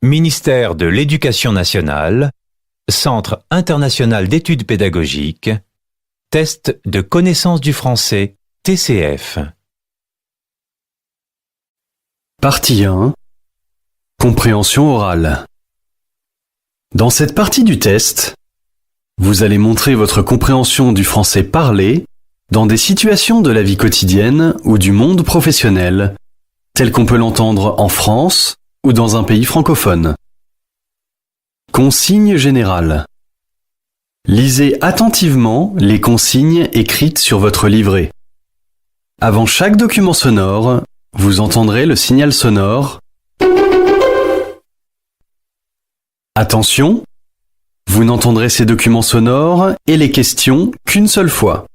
Ministère de l'Éducation nationale, Centre international d'études pédagogiques, Test de connaissance du français, TCF. Partie 1. Compréhension orale. Dans cette partie du test, vous allez montrer votre compréhension du français parlé dans des situations de la vie quotidienne ou du monde professionnel, tel qu'on peut l'entendre en France ou dans un pays francophone. Consignes générales. Lisez attentivement les consignes écrites sur votre livret. Avant chaque document sonore, vous entendrez le signal sonore. Attention, vous n'entendrez ces documents sonores et les questions qu'une seule fois.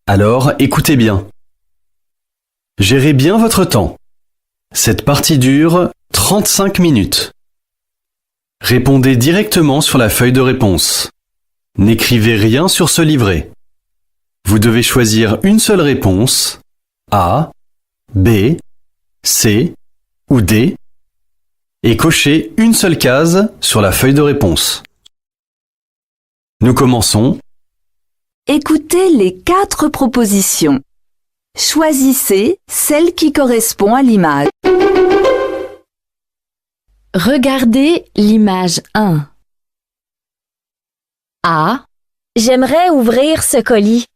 Alors écoutez bien. Gérez bien votre temps. Cette partie dure 35 minutes. Répondez directement sur la feuille de réponse. N'écrivez rien sur ce livret. Vous devez choisir une seule réponse, A, B, C ou D, et cocher une seule case sur la feuille de réponse. Nous commençons. Écoutez les 4 propositions. Choisissez celle qui correspond à l'image. Regardez l'image 1. A. J'aimerais ouvrir ce colis.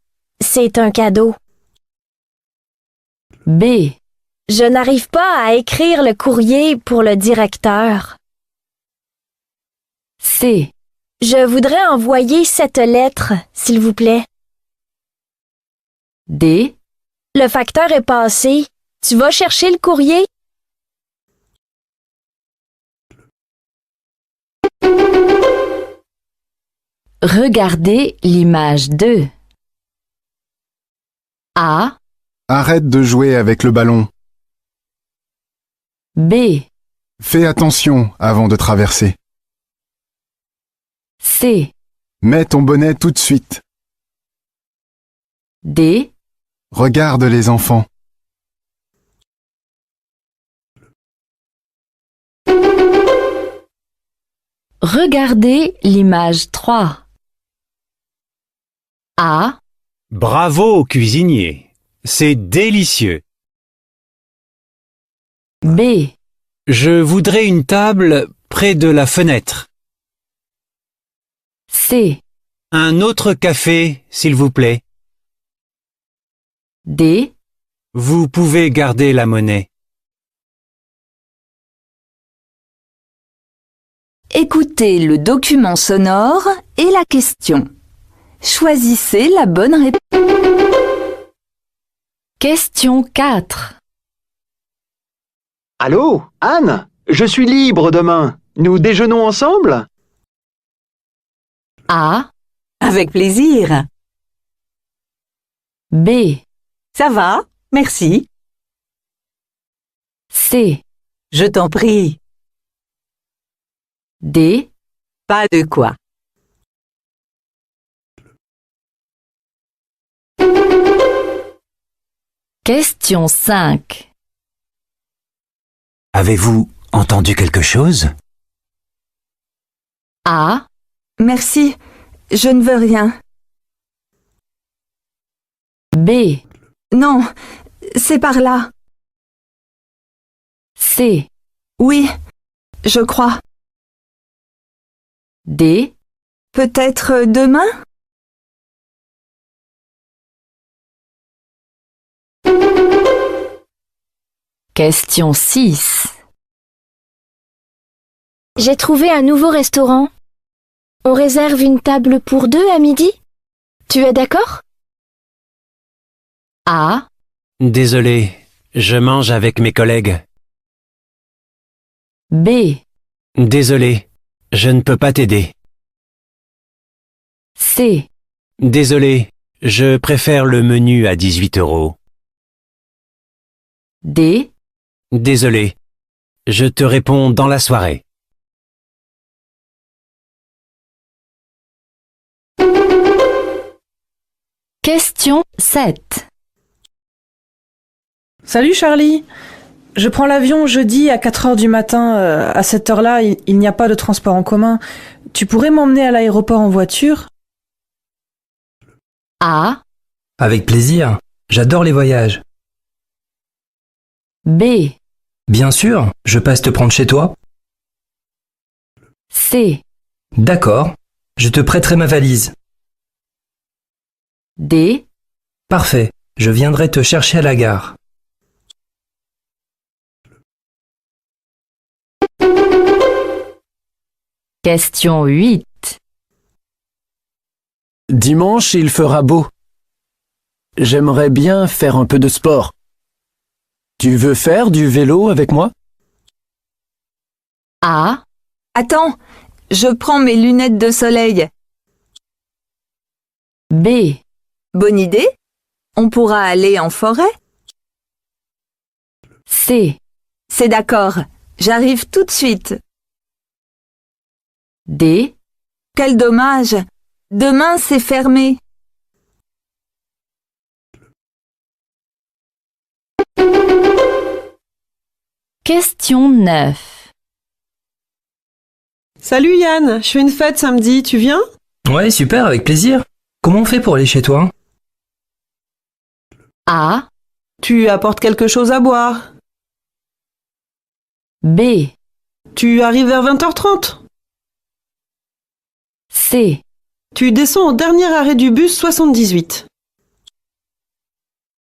C'est un cadeau. B. Je n'arrive pas à écrire le courrier pour le directeur. C. Je voudrais envoyer cette lettre, s'il vous plaît. D. Le facteur est passé. Tu vas chercher le courrier? Regardez l'image 2. A. Arrête de jouer avec le ballon. B. Fais attention avant de traverser. C. Mets ton bonnet tout de suite. D. Regarde les enfants. Regardez l'image 3. A. Bravo au cuisinier, c'est délicieux. B. Je voudrais une table près de la fenêtre. C. Un autre café, s'il vous plaît. D. Vous pouvez garder la monnaie. Écoutez le document sonore et la question. Choisissez la bonne réponse. Question 4. Allô, Anne? Je suis libre demain. Nous déjeunons ensemble? A. Avec plaisir. B. Ça va? Merci. C. Je t'en prie. D. Pas de quoi. Question 5. Avez-vous entendu quelque chose? A. Merci, je ne veux rien. B. Non, c'est par là. C. Oui, je crois. D. Peut-être demain? Question 6. J'ai trouvé un nouveau restaurant. On réserve une table pour 2 à midi? Tu es d'accord? A. Désolé, je mange avec mes collègues. B. Désolé, je ne peux pas t'aider. C. Désolé, je préfère le menu à 18 €. D. Désolé, je te réponds dans la soirée. Question 7. Salut Charlie, Je prends l'avion jeudi à 4 heures du matin. À cette heure-là, il n'y a pas de transport en commun. Tu pourrais m'emmener à l'aéroport en voiture? A, Avec plaisir. J'adore les voyages. B, Bien sûr, je passe te prendre chez toi. C, D'accord. Je te prêterai ma valise. D, Parfait. Je viendrai te chercher à la gare. question 8. Dimanche, il fera beau. J'aimerais bien faire un peu de sport. Tu veux faire du vélo avec moi? A, Attends, je prends mes lunettes de soleil. B, Bonne idée? On pourra aller en forêt? C, C'est d'accord, j'arrive tout de suite. D, Quel dommage! Demain, c'est fermé. question 9. Salut Yann, je fais une fête samedi, tu viens? Ouais, super, avec plaisir. Comment on fait pour aller chez toi? A, Tu apportes quelque chose à boire. B, Tu arrives vers 20h30. C, Tu descends au dernier arrêt du bus 78.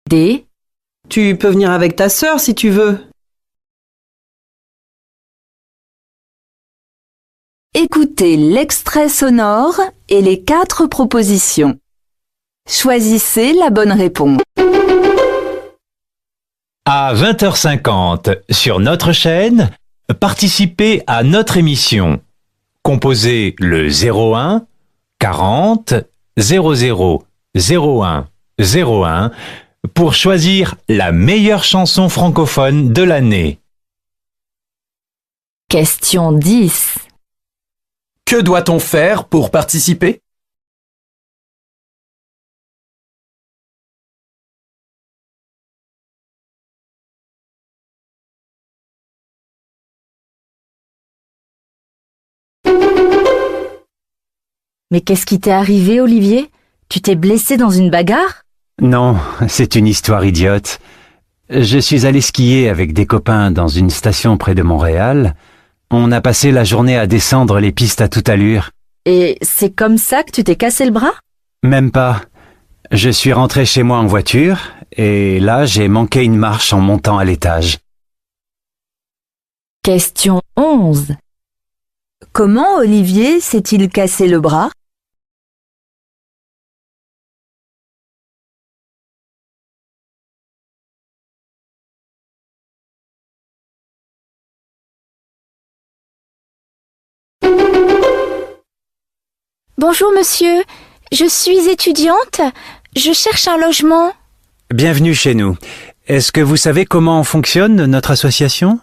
D, Tu peux venir avec ta sœur si tu veux. Écoutez l'extrait sonore et les 4 propositions. Choisissez la bonne réponse. À 20h50, sur notre chaîne, participez à notre émission. Composez le 01 40 00 01 01 pour choisir la meilleure chanson francophone de l'année. question 10. Que doit-on faire pour participer? Mais qu'est-ce qui t'est arrivé, Olivier? Tu t'es blessé dans une bagarre? Non, c'est une histoire idiote. Je suis allé skier avec des copains dans une station près de Montréal. On a passé la journée à descendre les pistes à toute allure. Et c'est comme ça que tu t'es cassé le bras? Même pas. Je suis rentré chez moi en voiture et là j'ai manqué une marche en montant à l'étage. question 11. Comment Olivier s'est-il cassé le bras? Bonjour monsieur, je suis étudiante. Je cherche un logement. Bienvenue chez nous. Est-ce que vous savez comment fonctionne notre association?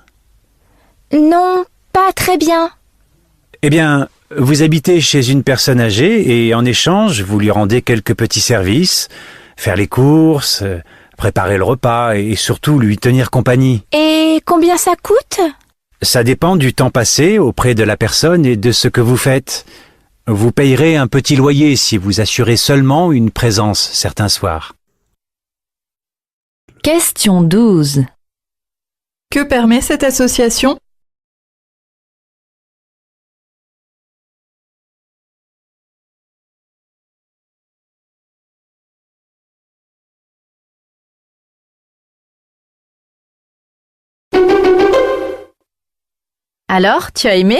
Non, pas très bien. Eh bien, vous habitez chez une personne âgée et en échange, vous lui rendez quelques petits services, faire les courses, préparer le repas et surtout lui tenir compagnie. Et combien ça coûte? Ça dépend du temps passé auprès de la personne et de ce que vous faites. Vous payerez un petit loyer si vous assurez seulement une présence certains soirs. question 12. Que permet cette association? Alors, tu as aimé?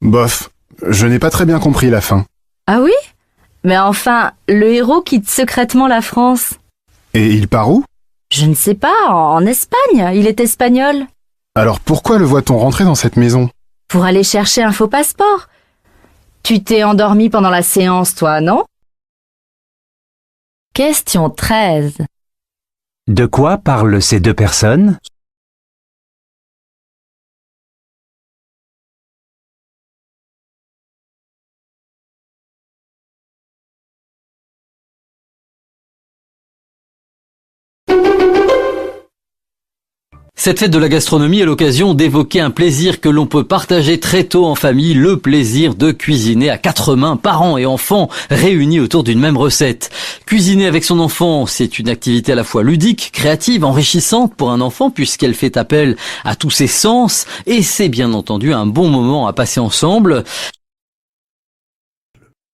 Bof, je n'ai pas très bien compris la fin. Ah oui? Mais enfin, le héros quitte secrètement la France. Et il part où? Je ne sais pas, en Espagne, il est espagnol. Alors pourquoi le voit-on rentrer dans cette maison? Pour aller chercher un faux passeport. Tu t'es endormi pendant la séance, toi, non? question 13. De quoi parlent ces deux personnes? Cette fête de la gastronomie est l'occasion d'évoquer un plaisir que l'on peut partager très tôt en famille, le plaisir de cuisiner à 4 mains, parents et enfants réunis autour d'une même recette. Cuisiner avec son enfant, c'est une activité à la fois ludique, créative, enrichissante pour un enfant puisqu'elle fait appel à tous ses sens et c'est bien entendu un bon moment à passer ensemble.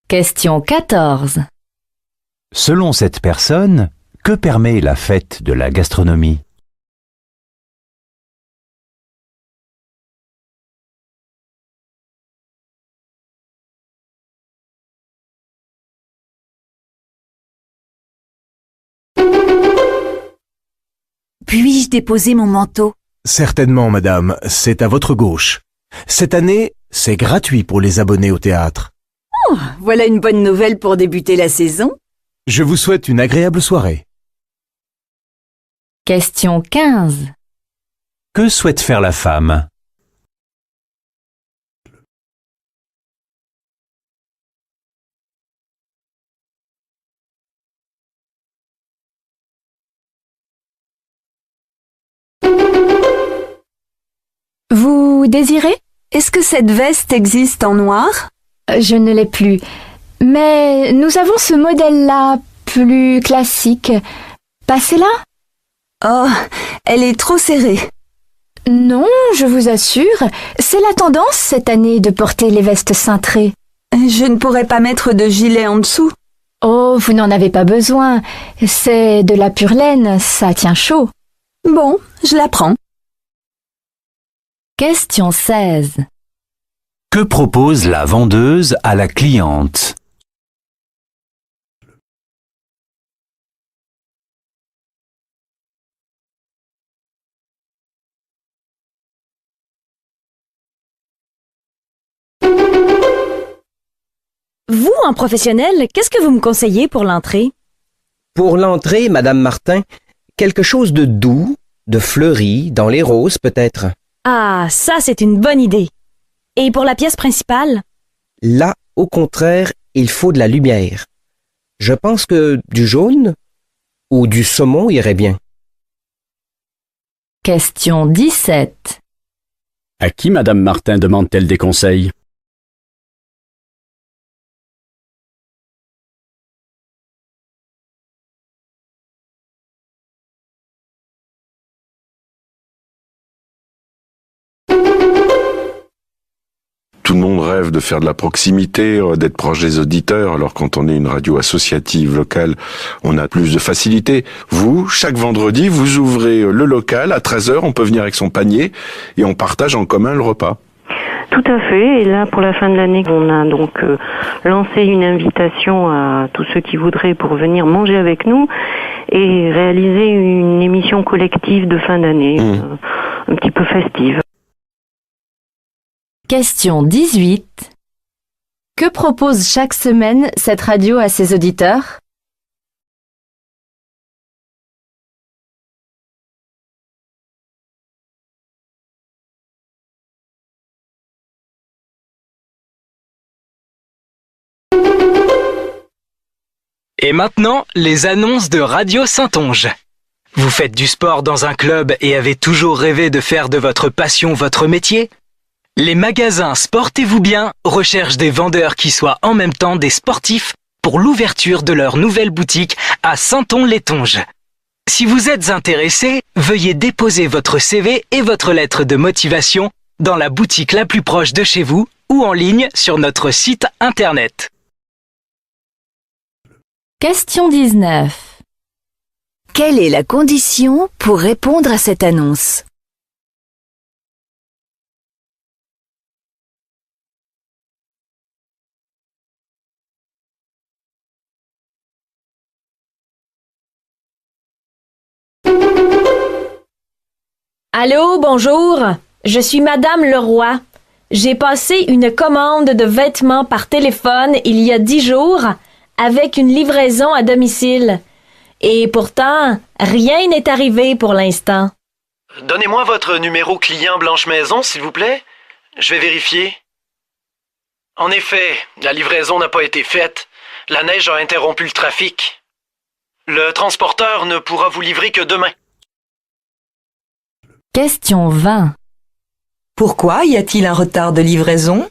Question 14. Selon cette personne, que permet la fête de la gastronomie ? Puis-je déposer mon manteau? Certainement, madame, c'est à votre gauche. Cette année, c'est gratuit pour les abonnés au théâtre. Oh, voilà une bonne nouvelle pour débuter la saison. Je vous souhaite une agréable soirée. Question 15. Que souhaite faire la femme ? Vous désirez? Est-ce que cette veste existe en noir? Je ne l'ai plus. Mais nous avons ce modèle-là, plus classique. Passez-la? Oh, elle est trop serrée. Non, je vous assure, c'est la tendance cette année de porter les vestes cintrées. Je ne pourrais pas mettre de gilet en dessous. Oh, vous n'en avez pas besoin. C'est de la pure laine, ça tient chaud. Bon, je la prends. Question 16. Que propose la vendeuse à la cliente ? Vous, un professionnel, qu'est-ce que vous me conseillez pour l'entrée? Pour l'entrée, Madame Martin, quelque chose de doux, de fleuri, dans les roses peut-être. Ah, ça c'est une bonne idée. Et pour la pièce principale? Là, au contraire, il faut de la lumière. Je pense que du jaune ou du saumon irait bien. Question 17. À qui Madame Martin demande-t-elle des conseils? Tout le monde rêve de faire de la proximité, d'être proche des auditeurs. Alors quand on est une radio associative locale, on a plus de facilité. Vous, chaque vendredi, vous ouvrez le local à 13h, on peut venir avec son panier et on partage en commun le repas. Tout à fait. Et là, pour la fin de l'année, on a donc lancé une invitation à tous ceux qui voudraient pour venir manger avec nous et réaliser une émission collective de fin d'année, un petit peu festive. Question 18. Que propose chaque semaine cette radio à ses auditeurs? Et maintenant, les annonces de Radio Saintonge. Vous faites du sport dans un club et avez toujours rêvé de faire de votre passion votre métier? Les magasins Sportez-vous bien recherchent des vendeurs qui soient en même temps des sportifs pour l'ouverture de leur nouvelle boutique à Sainton-l'Étonge. Si vous êtes intéressé, veuillez déposer votre CV et votre lettre de motivation dans la boutique la plus proche de chez vous ou en ligne sur notre site internet. Question 19. Quelle est la condition pour répondre à cette annonce? Allô, bonjour. Je suis Madame Leroy. J'ai passé une commande de vêtements par téléphone il y a 10 jours avec une livraison à domicile. Et pourtant, rien n'est arrivé pour l'instant. Donnez-moi votre numéro client Blanche Maison, s'il vous plaît. Je vais vérifier. En effet, la livraison n'a pas été faite. La neige a interrompu le trafic. Le transporteur ne pourra vous livrer que demain. Question 20. Pourquoi y a-t-il un retard de livraison?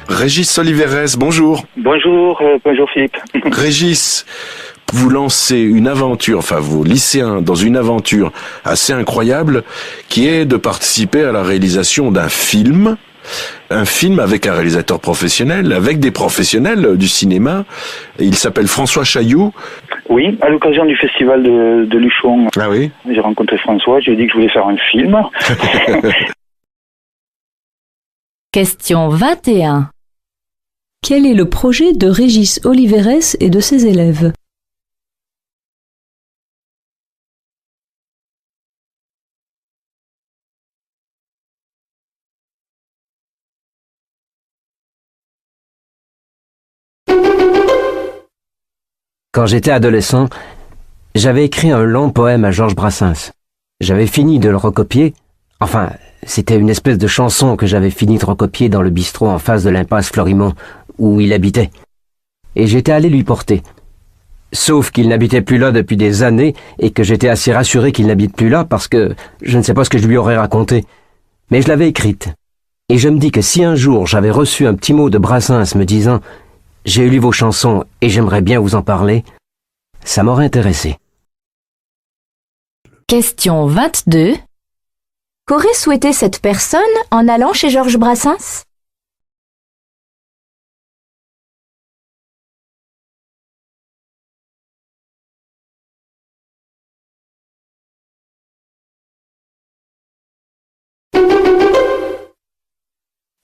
Régis Oliveres, bonjour. Bonjour Philippe. Régis, vous lancez une aventure, enfin vos lycéens dans une aventure assez incroyable qui est de participer à la réalisation d'un film. Un film avec un réalisateur professionnel, avec des professionnels du cinéma. Il s'appelle François Chailloux. Oui, à l'occasion du festival de Luchon. Ah oui. J'ai rencontré François, je lui ai dit que je voulais faire un film. Question 21. Quel est le projet de Régis Oliveres et de ses élèves? Quand j'étais adolescent, j'avais écrit un long poème à Georges Brassens. J'avais fini de le recopier. Enfin, c'était une espèce de chanson que j'avais fini de recopier dans le bistrot en face de l'impasse Florimond, où il habitait. Et j'étais allé lui porter. Sauf qu'il n'habitait plus là depuis des années et que j'étais assez rassuré qu'il n'habite plus là parce que je ne sais pas ce que je lui aurais raconté. Mais je l'avais écrite. Et je me dis que si un jour j'avais reçu un petit mot de Brassens me disant « J'ai lu vos chansons et j'aimerais bien vous en parler », ça m'aurait intéressé. Question 22. Qu'aurait souhaité cette personne en allant chez Georges Brassens?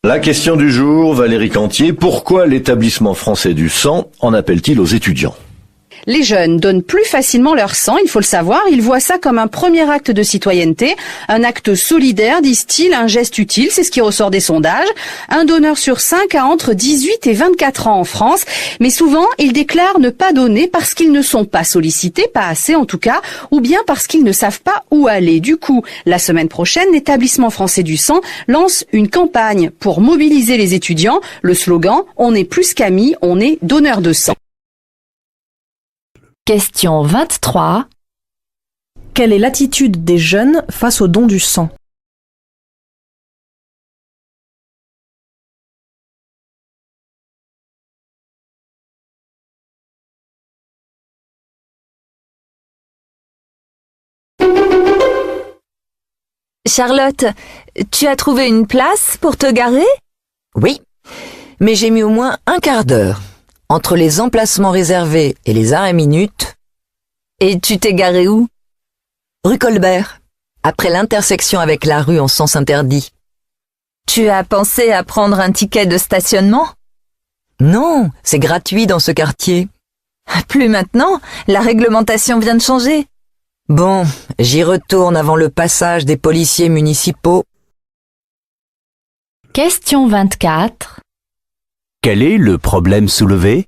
La question du jour, Valérie Cantier, pourquoi l'établissement français du sang en appelle-t-il aux étudiants? Les jeunes donnent plus facilement leur sang, il faut le savoir. Ils voient ça comme un premier acte de citoyenneté, un acte solidaire, disent-ils, un geste utile, c'est ce qui ressort des sondages. Un donneur sur 5 a entre 18 et 24 ans en France, mais souvent ils déclarent ne pas donner parce qu'ils ne sont pas sollicités, pas assez en tout cas, ou bien parce qu'ils ne savent pas où aller. Du coup, la semaine prochaine, l'établissement français du sang lance une campagne pour mobiliser les étudiants. Le slogan « On est plus qu'amis, on est donneur de sang ». Question 23. Quelle est l'attitude des jeunes face au don du sang? Charlotte, tu as trouvé une place pour te garer? Oui, mais j'ai mis au moins un quart d'heure entre les emplacements réservés et les arrêts minutes. Et tu t'es garé où? Rue Colbert, après l'intersection avec la rue en sens interdit. Tu as pensé à prendre un ticket de stationnement? Non, c'est gratuit dans ce quartier. Plus maintenant, la réglementation vient de changer. Bon, j'y retourne avant le passage des policiers municipaux. Question 24. Quel est le problème soulevé?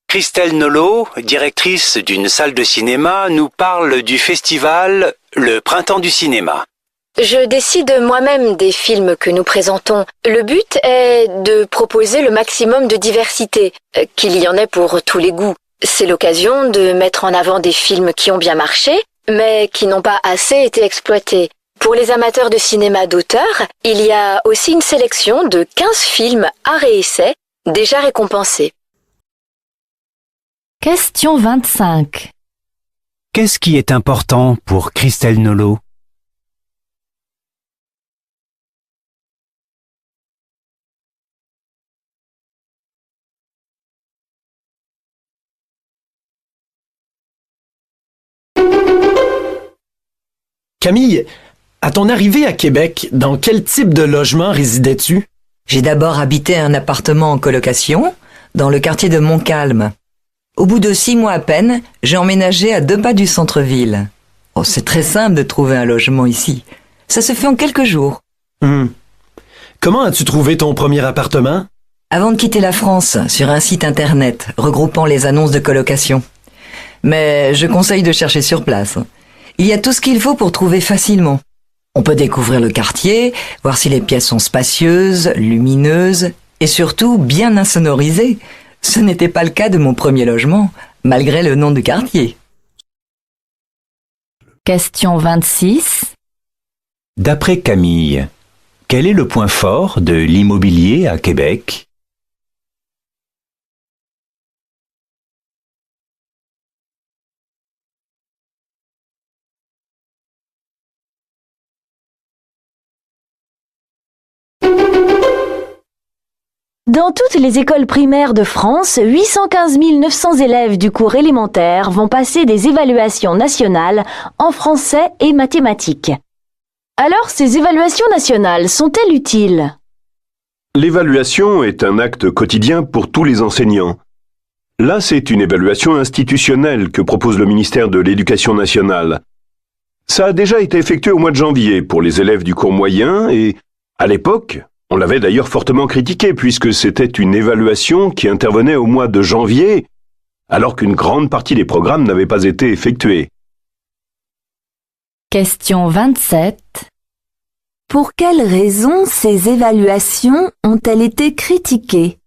Christelle Nolot, directrice d'une salle de cinéma, nous parle du festival Le Printemps du cinéma. Je décide moi-même des films que nous présentons. Le but est de proposer le maximum de diversité, qu'il y en ait pour tous les goûts. C'est l'occasion de mettre en avant des films qui ont bien marché, mais qui n'ont pas assez été exploités. Pour les amateurs de cinéma d'auteur, il y a aussi une sélection de 15 films art et essai déjà récompensés. Question 25. Qu'est-ce qui est important pour Christelle Nolot? Camille, à ton arrivée à Québec, dans quel type de logement résidais-tu? J'ai d'abord habité un appartement en colocation, dans le quartier de Montcalm. Au bout de 6 mois à peine, j'ai emménagé à 2 pas du centre-ville. Oh, c'est très simple de trouver un logement ici. Ça se fait en quelques jours. Comment as-tu trouvé ton premier appartement? Avant de quitter la France, sur un site internet regroupant les annonces de colocation. Mais je conseille de chercher sur place. Il y a tout ce qu'il faut pour trouver facilement. On peut découvrir le quartier, voir si les pièces sont spacieuses, lumineuses et surtout bien insonorisées. Ce n'était pas le cas de mon premier logement, malgré le nom du quartier. Question 26. D'après Camille, quel est le point fort de l'immobilier à Québec? Dans toutes les écoles primaires de France, 815 900 élèves du cours élémentaire vont passer des évaluations nationales en français et mathématiques. Alors, ces évaluations nationales sont-elles utiles? L'évaluation est un acte quotidien pour tous les enseignants. Là, c'est une évaluation institutionnelle que propose le ministère de l'Éducation nationale. Ça a déjà été effectué au mois de janvier pour les élèves du cours moyen et, à l'époque, on l'avait d'ailleurs fortement critiqué puisque c'était une évaluation qui intervenait au mois de janvier, alors qu'une grande partie des programmes n'avaient pas été effectués. Question 27. Pour quelles raisons ces évaluations ont-elles été critiquées?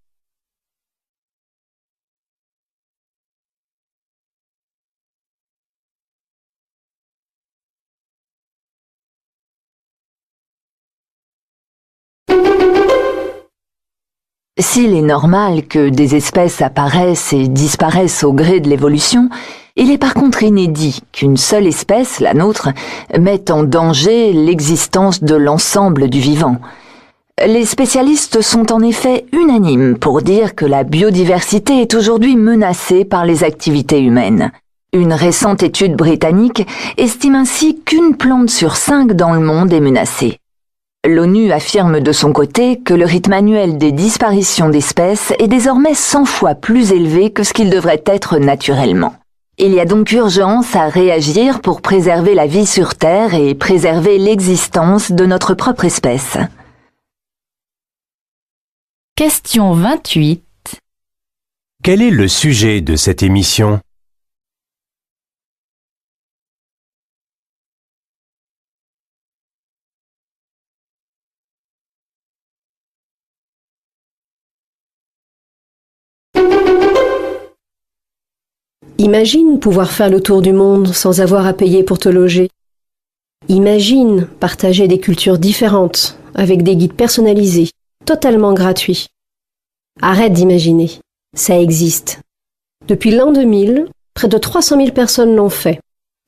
S'il est normal que des espèces apparaissent et disparaissent au gré de l'évolution, il est par contre inédit qu'une seule espèce, la nôtre, mette en danger l'existence de l'ensemble du vivant. Les spécialistes sont en effet unanimes pour dire que la biodiversité est aujourd'hui menacée par les activités humaines. Une récente étude britannique estime ainsi qu'une plante sur 5 dans le monde est menacée. L'ONU affirme de son côté que le rythme annuel des disparitions d'espèces est désormais 100 fois plus élevé que ce qu'il devrait être naturellement. Il y a donc urgence à réagir pour préserver la vie sur Terre et préserver l'existence de notre propre espèce. Question 28. Quel est le sujet de cette émission? Imagine pouvoir faire le tour du monde sans avoir à payer pour te loger. Imagine partager des cultures différentes avec des guides personnalisés, totalement gratuits. Arrête d'imaginer, ça existe. Depuis l'an 2000, près de 300 000 personnes l'ont fait,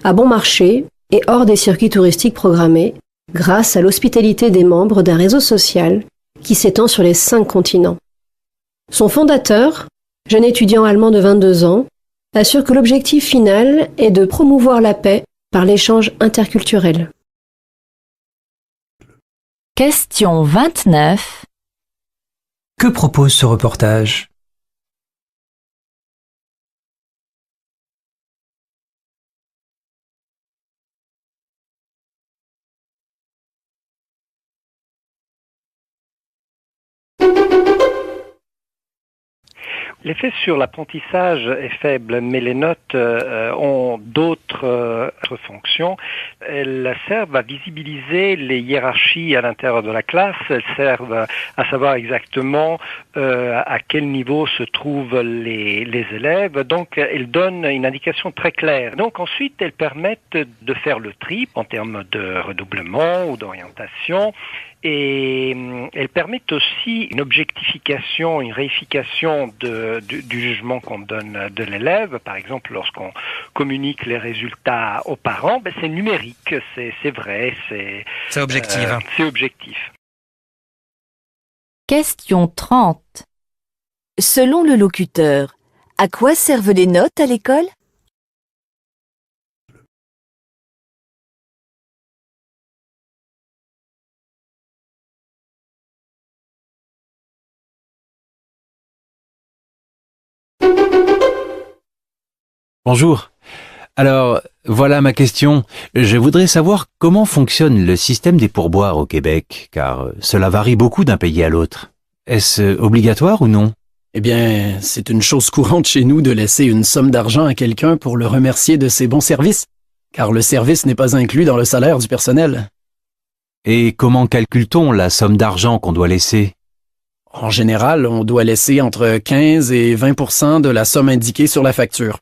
à bon marché et hors des circuits touristiques programmés, grâce à l'hospitalité des membres d'un réseau social qui s'étend sur les 5 continents. Son fondateur, jeune étudiant allemand de 22 ans, assure que l'objectif final est de promouvoir la paix par l'échange interculturel. Question 29. Que propose ce reportage? L'effet sur l'apprentissage est faible, mais les notes ont d'autres fonctions. Elles servent à visibiliser les hiérarchies à l'intérieur de la classe, elles servent à savoir exactement à quel niveau se trouvent les élèves, donc elles donnent une indication très claire. Donc ensuite, elles permettent de faire le tri en termes de redoublement ou d'orientation. Et elles permettent aussi une objectification, une réification du jugement qu'on donne de l'élève. Par exemple, lorsqu'on communique les résultats aux parents, c'est numérique, c'est vrai, c'est objectif. C'est objectif. Question 30. Selon le locuteur, à quoi servent les notes à l'école? Bonjour. Alors, voilà ma question. Je voudrais savoir comment fonctionne le système des pourboires au Québec, car cela varie beaucoup d'un pays à l'autre. Est-ce obligatoire ou non? Eh bien, c'est une chose courante chez nous de laisser une somme d'argent à quelqu'un pour le remercier de ses bons services, car le service n'est pas inclus dans le salaire du personnel. Et comment calcule-t-on la somme d'argent qu'on doit laisser? En général, on doit laisser entre 15 et 20% de la somme indiquée sur la facture.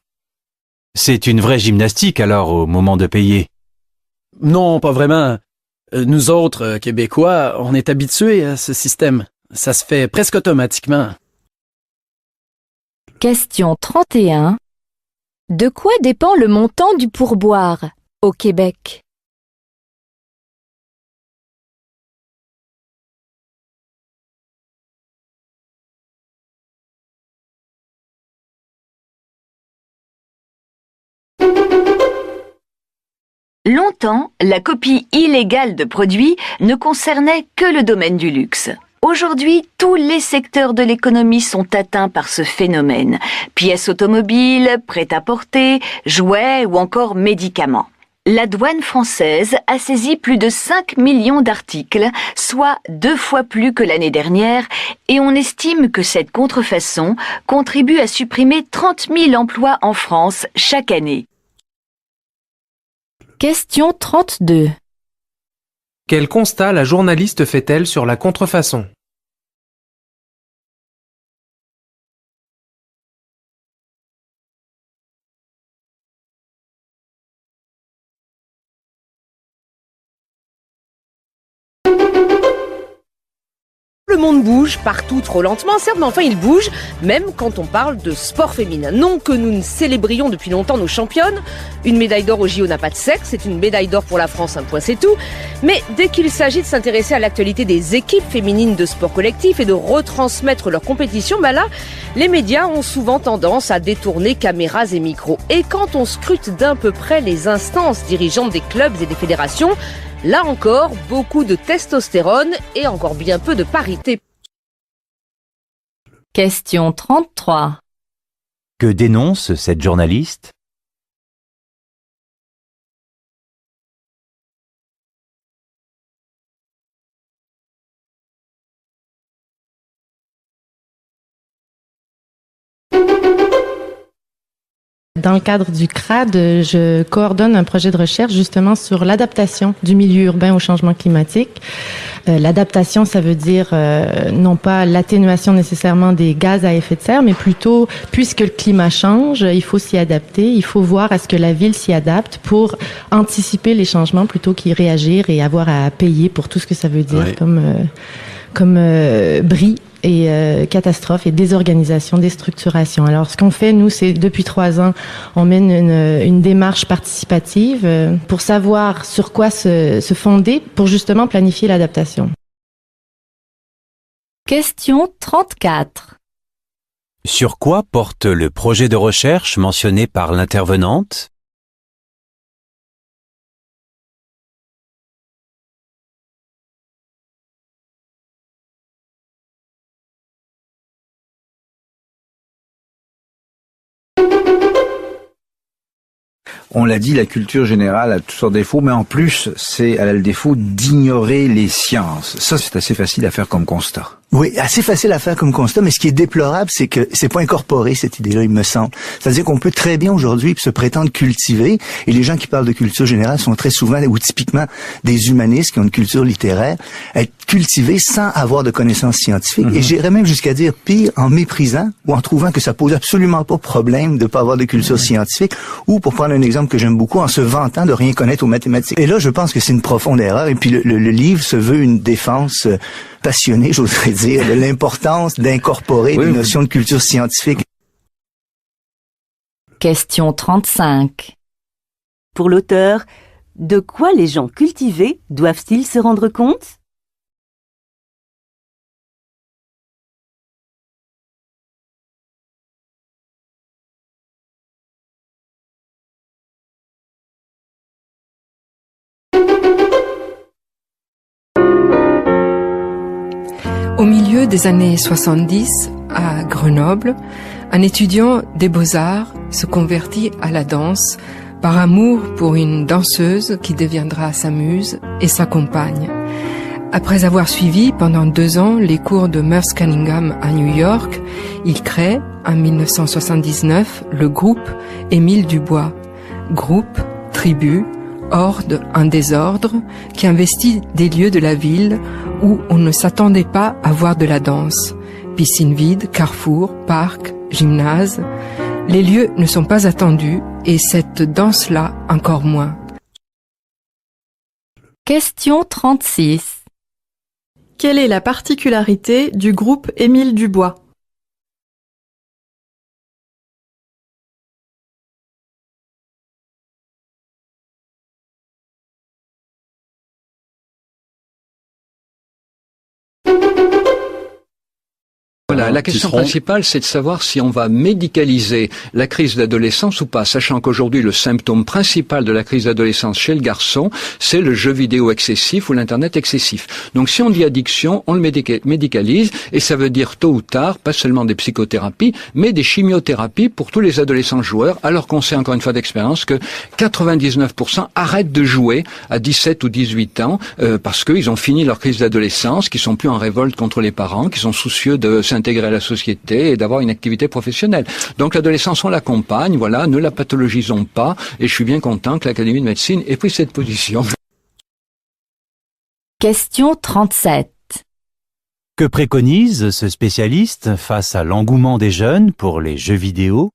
C'est une vraie gymnastique alors au moment de payer? Non, pas vraiment. Nous autres, Québécois, on est habitués à ce système. Ça se fait presque automatiquement. Question 31. De quoi dépend le montant du pourboire au Québec? Longtemps, la copie illégale de produits ne concernait que le domaine du luxe. Aujourd'hui, tous les secteurs de l'économie sont atteints par ce phénomène. Pièces automobiles, prêt-à-porter, jouets ou encore médicaments. La douane française a saisi plus de 5 millions d'articles, soit 2 fois plus que l'année dernière, et on estime que cette contrefaçon contribue à supprimer 30 000 emplois en France chaque année. Question 32. Quel constat la journaliste fait-elle sur la contrefaçon? Le monde bouge partout trop lentement, certes, mais enfin il bouge, même quand on parle de sport féminin. Non que nous ne célébrions depuis longtemps nos championnes. Une médaille d'or au JO n'a pas de sexe, c'est une médaille d'or pour la France, un point c'est tout. Mais dès qu'il s'agit de s'intéresser à l'actualité des équipes féminines de sport collectif et de retransmettre leur compétition, là, les médias ont souvent tendance à détourner caméras et micros. Et quand on scrute d'un peu près les instances dirigeantes des clubs et des fédérations, là encore, beaucoup de testostérone et encore bien peu de parité. Question 33. Que dénonce cette journaliste? Dans le cadre du CRAD, je coordonne un projet de recherche justement sur l'adaptation du milieu urbain au changement climatique. L'adaptation, ça veut dire non pas l'atténuation nécessairement des gaz à effet de serre, mais plutôt, puisque le climat change, il faut s'y adapter, il faut voir à ce que la ville s'y adapte pour anticiper les changements plutôt qu'y réagir et avoir à payer pour tout ce que ça veut dire, comme bris et catastrophes et désorganisation, déstructuration. Alors, ce qu'on fait, nous, c'est depuis 3 ans, on mène une démarche participative pour savoir sur quoi se fonder pour justement planifier l'adaptation. Question 34. Sur quoi porte le projet de recherche mentionné par l'intervenante? On l'a dit, la culture générale a toutes sortes de défauts, mais en plus, elle a le défaut d'ignorer les sciences. Ça, c'est assez facile à faire comme constat. Oui, assez facile à faire comme constat, mais ce qui est déplorable, c'est que c'est pas incorporé, cette idée-là, il me semble. C'est-à-dire qu'on peut très bien aujourd'hui se prétendre cultiver, et les gens qui parlent de culture générale sont très souvent, ou typiquement, des humanistes qui ont une culture littéraire, être cultivés sans avoir de connaissances scientifiques. Et j'irais même jusqu'à dire pire, en méprisant, ou en trouvant que ça pose absolument pas problème de pas avoir de culture scientifique, ou pour prendre un exemple que j'aime beaucoup, en se vantant de rien connaître aux mathématiques. Et là, je pense que c'est une profonde erreur, et puis le livre se veut une défense passionnée, j'oserais dire, de l'importance d'incorporer des notions de culture scientifique. Question 35. Pour l'auteur, de quoi les gens cultivés doivent-ils se rendre compte? Au milieu des années 70, à Grenoble, un étudiant des Beaux-Arts se convertit à la danse par amour pour une danseuse qui deviendra sa muse et sa compagne. Après avoir suivi pendant 2 ans les cours de Merce Cunningham à New York, il crée, en 1979, le groupe Émile Dubois. Groupe, tribu, horde en désordre qui investit des lieux de la ville où on ne s'attendait pas à voir de la danse. Piscines vides, carrefours, parcs, gymnases. Les lieux ne sont pas attendus et cette danse-là encore moins. Question 36. Quelle est la particularité du groupe Émile Dubois? Voilà, la question principale, c'est de savoir si on va médicaliser la crise d'adolescence ou pas, sachant qu'aujourd'hui, le symptôme principal de la crise d'adolescence chez le garçon, c'est le jeu vidéo excessif ou l'Internet excessif. Donc, si on dit addiction, on le médicalise, et ça veut dire tôt ou tard, pas seulement des psychothérapies, mais des chimiothérapies pour tous les adolescents joueurs, alors qu'on sait encore une fois d'expérience que 99% arrêtent de jouer à 17 ou 18 ans, parce qu'ils ont fini leur crise d'adolescence, qu'ils sont plus en révolte contre les parents, qu'ils sont soucieux de s'intégrer à la société et d'avoir une activité professionnelle. Donc l'adolescence, on l'accompagne, voilà, ne la pathologisons pas, et je suis bien content que l'Académie de médecine ait pris cette position. Question 37. Que préconise ce spécialiste face à l'engouement des jeunes pour les jeux vidéo?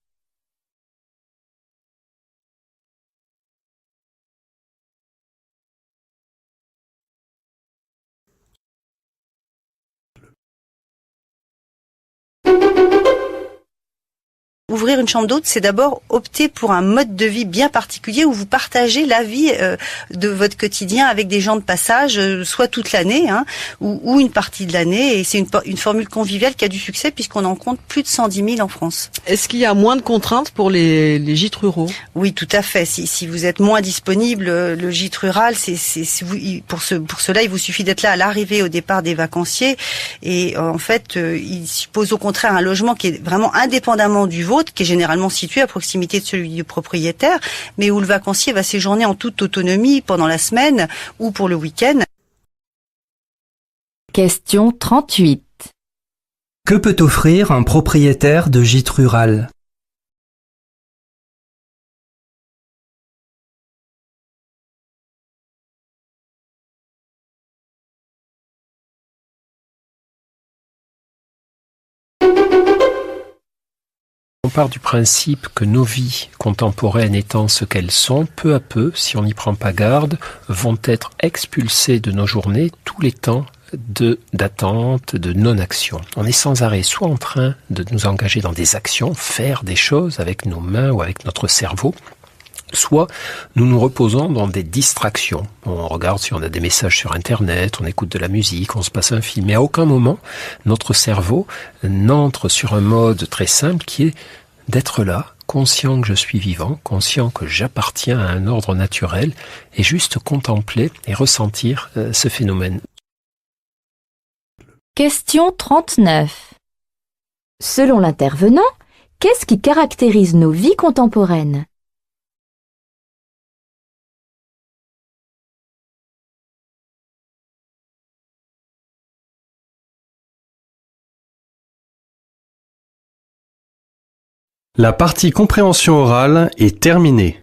Ouvrir une chambre d'hôte, c'est d'abord opter pour un mode de vie bien particulier où vous partagez la vie de votre quotidien avec des gens de passage, soit toute l'année, ou une partie de l'année. Et c'est une formule conviviale qui a du succès puisqu'on en compte plus de 110 000 en France. Est-ce qu'il y a moins de contraintes pour les gîtes ruraux? Oui, tout à fait. Si vous êtes moins disponible, le gîte rural, pour cela, il vous suffit d'être là à l'arrivée, au départ des vacanciers. Et en fait, il suppose au contraire un logement qui est vraiment indépendamment du vôtre, qui est généralement situé à proximité de celui du propriétaire, mais où le vacancier va séjourner en toute autonomie pendant la semaine ou pour le week-end. Question 38. Que peut offrir un propriétaire de gîte rural? On part du principe que nos vies contemporaines étant ce qu'elles sont, peu à peu, si on n'y prend pas garde, vont être expulsées de nos journées tous les temps d'attente, de non-action. On est sans arrêt soit en train de nous engager dans des actions, faire des choses avec nos mains ou avec notre cerveau, soit nous nous reposons dans des distractions. On regarde si on a des messages sur Internet, on écoute de la musique, on se passe un film. Mais à aucun moment, notre cerveau n'entre sur un mode très simple qui est d'être là, conscient que je suis vivant, conscient que j'appartiens à un ordre naturel, et juste contempler et ressentir ce phénomène. Question 39. Selon l'intervenant, qu'est-ce qui caractérise nos vies contemporaines? La partie compréhension orale est terminée.